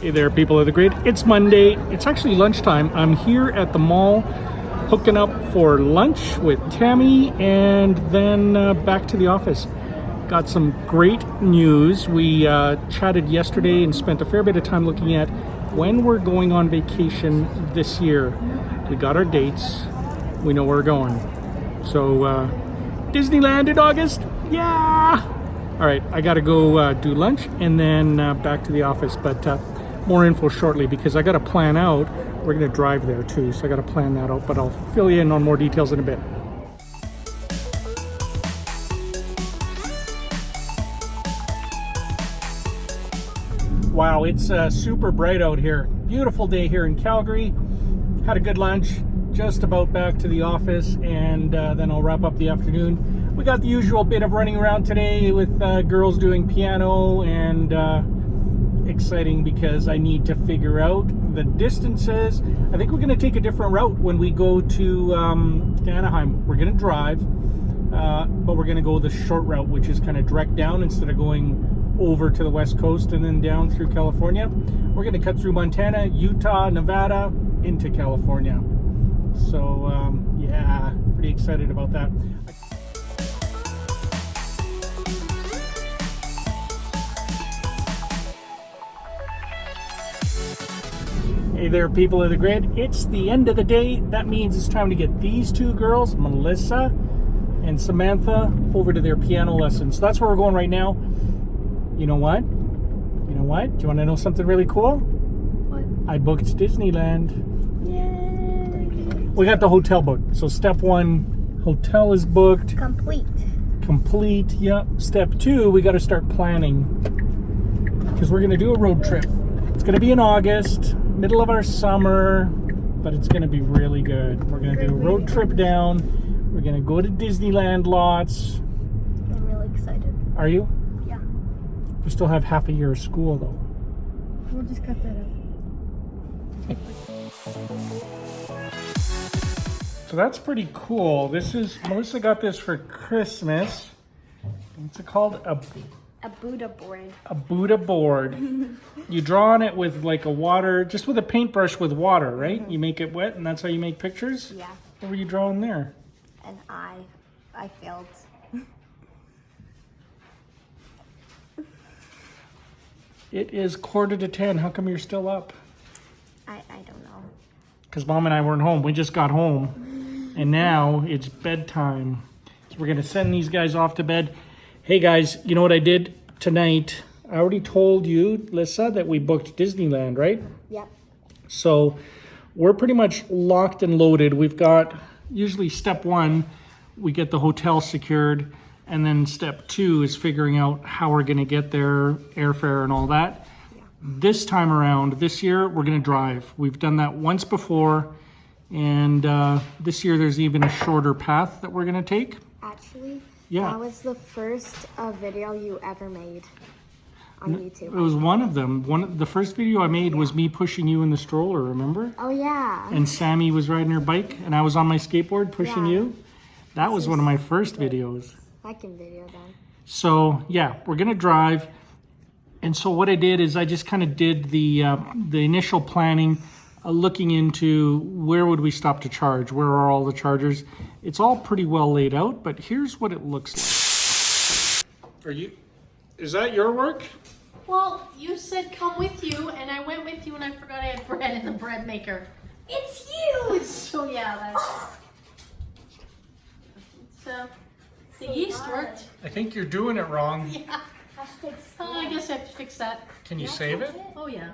Hey there, people of the grid. It's Monday. It's actually lunchtime. I'm here at the mall hooking up for lunch with Tammy and then back to the office. Got some great news. We chatted yesterday and spent a fair bit of time looking at when we're going on vacation this year. We got our dates. We know where we're going. So, Disneyland in August. Yeah! All right, I got to go do lunch and then back to the office. But more info shortly because I got to plan out. We're going to drive there too, so I got to plan that out. But I'll fill you in on more details in a bit. Wow, it's super bright out here. Beautiful day here in Calgary. Had a good lunch. Just about back to the office, and then I'll wrap up the afternoon. We got the usual bit of running around today with girls doing piano, and exciting because I need to figure out the distances. I think we're going to take a different route when we go to Anaheim. We're going to drive, but we're going to go the short route, which is kind of direct down instead of going over to the west coast and then down through California. We're going to cut through Montana, Utah, Nevada, into California. So yeah, pretty excited about that. Hey there, people of the grid. It's the end of the day. That means it's time to get these two girls, Melissa and Samantha, over to their piano lessons. So that's where we're going right now. You know what? You know what? Do you want to know something really cool? What? I booked Disneyland. Yay! We got the hotel booked. So step one, hotel is booked. Complete, yep. Step two, we got to start planning because we're going to do a road trip. It's going to be in August, middle of our summer, but it's going to be really good. We're going to do a road trip down. We're going to go to Disneyland lots. I'm really excited. Are you? Yeah. We still have half a year of school, though. We'll just cut that out. So that's pretty cool. This is, Melissa got this for Christmas. What's it called? A Buddha board. A Buddha board. You draw on it with like a water, just with a paintbrush with water, right? Mm-hmm. You make it wet and that's how you make pictures? Yeah. What were you drawing there? An eye. I failed. It is 9:45. How come you're still up? I don't know. Because Mom and I weren't home. We just got home. And now it's bedtime. So we're going to send these guys off to bed. Hey guys, you know what I did tonight? I already told you, Lisa, that we booked Disneyland, right? Yep. So we're pretty much locked and loaded. We've got, usually step one, we get the hotel secured. And then step two is figuring out how we're going to get there, airfare and all that. Yeah. This time around, this year, we're going to drive. We've done that once before. And this year, there's even a shorter path that we're going to take. Actually, yeah. That was the first video you ever made on YouTube. It was one of them. The first video I made was me pushing you in the stroller, remember? Oh, yeah. And Sammy was riding her bike, and I was on my skateboard pushing you. That was one of my first videos. Second video then. So yeah, we're gonna drive, and so what I did is I just kind of did the initial planning, looking into where would we stop to charge, where are all the chargers. It's all pretty well laid out, but here's what it looks like. Is that your work? Well, you said come with you, and I went with you, and I forgot I had bread in the bread maker. It's you! So yeah, that's... the yeast worked. I think you're doing it wrong. Yeah. I guess I have to fix that. Can you save it? Oh yeah.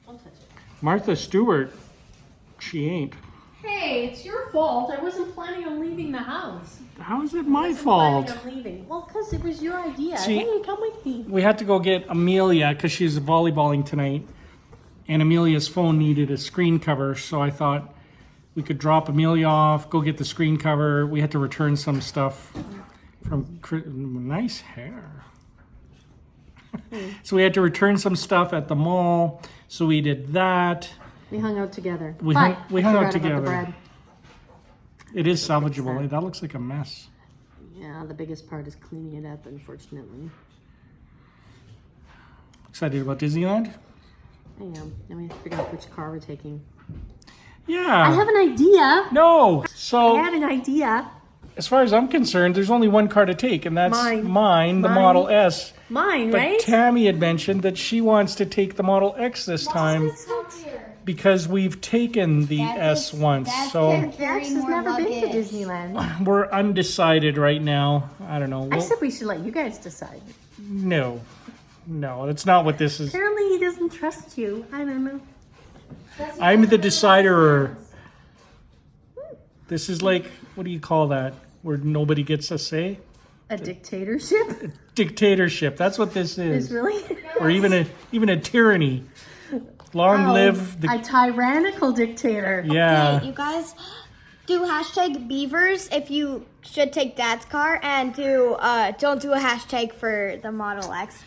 Don't touch it. Martha Stewart, she ain't. Hey, it's your fault. I wasn't planning on leaving the house. How is it my fault? Planning on leaving. Well, because it was your idea. See, hey, come with me. We had to go get Amelia because she's volleyballing tonight, and Amelia's phone needed a screen cover, so I thought we could drop Amelia off, go get the screen cover. We had to return some stuff from nice hair. So we had to return some stuff at the mall. So we did that. We hung out together. We hung out together. The bread. It is salvageable. That looks like a mess. Yeah, the biggest part is cleaning it up, unfortunately. Excited about Disneyland? I am. Then we have to figure out which car we're taking. Yeah. I have an idea. No. I So had an idea. as far as I'm concerned, there's only one car to take, and that's Mine. the Model S. Mine, But right? Tammy had mentioned that she wants to take the Model X this time because we've taken the S once. So Dax has never been to Disneyland. we're undecided right now. I don't know. I said we should let you guys decide. No, that's not what this is. Apparently he doesn't trust you. I don't know. I'm the decider. This is like, what do you call that? Where nobody gets a say? A dictatorship? Dictatorship. That's what this is. Is really? Or even a tyranny. Long live the a tyrannical dictator. yeah. Okay, you guys do hashtag beavers if you should take Dad's car, and don't do a hashtag for the Model X.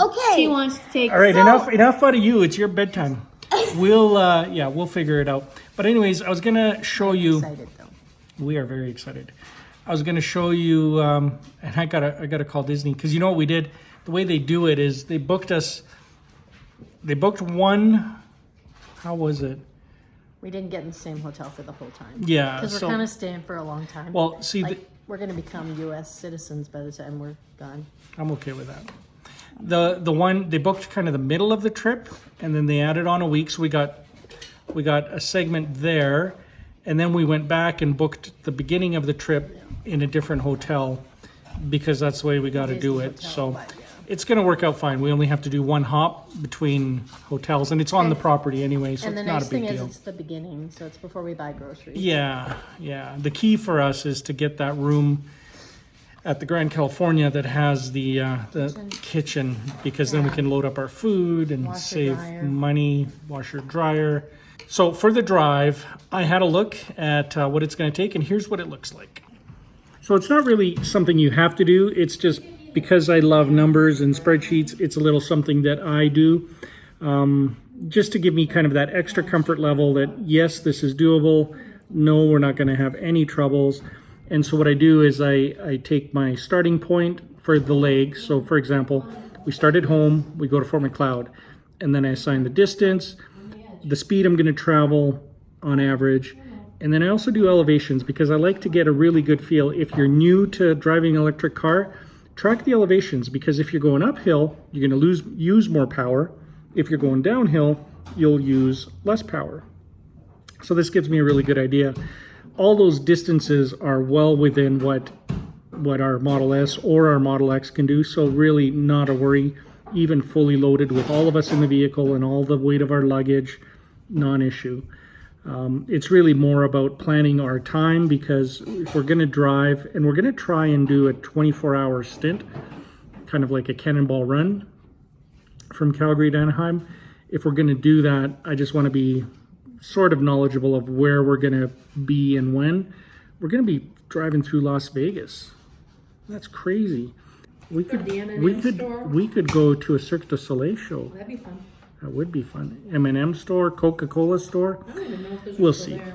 Okay. She wants to take. All right, enough out of you. It's your bedtime. We'll figure it out. But anyways, I was gonna show you. Excited though. We are very excited. I was gonna show you, and I gotta call Disney because you know what we did. The way they do it is they booked one. How was it? We didn't get in the same hotel for the whole time. Yeah, Because we're so- kind of staying for a long time. Well, see, we're going to become U.S. citizens by the time we're gone. I'm okay with that. The one they booked kind of the middle of the trip, and then they added on a week, so we got a segment there, and then we went back and booked the beginning of the trip in a different hotel because that's the way we got to do it. Hotel, So but, yeah. it's going to work out fine. We only have to do one hop between hotels, and it's on the property anyway, so And the it's not a nice thing big is deal. it's the beginning, so it's before we buy groceries. Yeah. The key for us is to get that room at the Grand California that has the kitchen, because then we can load up our food and Washer, save dryer. money, washer, dryer. So for the drive, I had a look at what it's going to take, and here's what it looks like. So it's not really something you have to do. It's just because I love numbers and spreadsheets, it's a little something that I do. Just to give me kind of that extra comfort level that, yes, this is doable. No, we're not going to have any troubles. And so what I do is I take my starting point for the legs. So for example, we start at home, we go to Fort McLeod, and then I assign the distance, the speed I'm going to travel on average. And then I also do elevations because I like to get a really good feel. If you're new to driving an electric car, track the elevations, because if you're going uphill, you're going to use more power. If you're going downhill, you'll use less power. So this gives me a really good idea. All those distances are well within what our Model S or our Model X can do, so really not a worry. Even fully loaded with all of us in the vehicle and all the weight of our luggage, non-issue. It's really more about planning our time, because if we're going to drive, and we're going to try and do a 24-hour stint, kind of like a cannonball run from Calgary to Anaheim. If we're going to do that, I just want to be sort of knowledgeable of where we're going to be and when. We're going to be driving through Las Vegas. That's crazy. We could go to a Cirque du Soleil show. That'd be fun. That would be fun. M&M store, Coca-Cola store. I don't even know if those We'll are still see. there.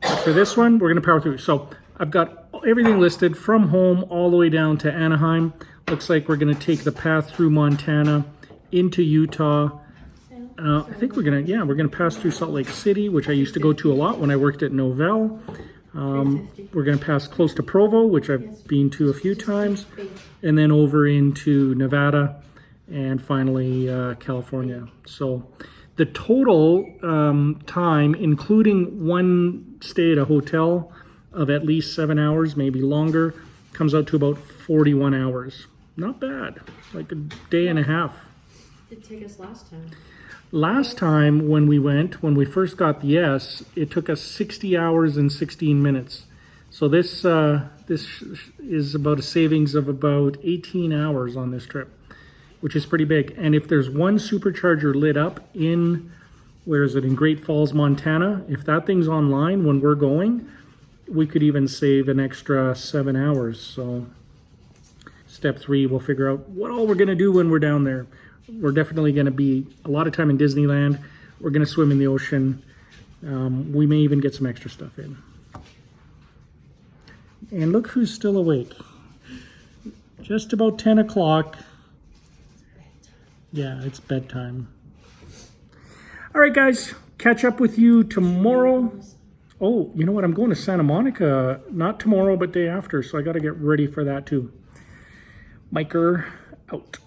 But for this one, we're going to power through. So I've got everything listed from home all the way down to Anaheim. Looks like we're going to take the path through Montana into Utah. I think we're going to pass through Salt Lake City, which I used to go to a lot when I worked at Novell. We're going to pass close to Provo, which I've been to a few times, and then over into Nevada, and finally California. So the total time, including one stay at a hotel of at least 7 hours, maybe longer, comes out to about 41 hours. Not bad, like a day and a half. Did it take us last time? Last time when we first got the S, it took us 60 hours and 16 minutes. So this is about a savings of about 18 hours on this trip, which is pretty big. And if there's one supercharger lit up in Great Falls, Montana, if that thing's online when we're going, we could even save an extra 7 hours. So step 3, we'll figure out what all we're going to do when we're down there. We're definitely going to be a lot of time in Disneyland. We're going to swim in the ocean. We may even get some extra stuff in. And look who's still awake. Just about 10 o'clock. Yeah, it's bedtime. All right, guys, catch up with you tomorrow. Oh, you know what? I'm going to Santa Monica, not tomorrow, but day after. So I got to get ready for that too. Miker out.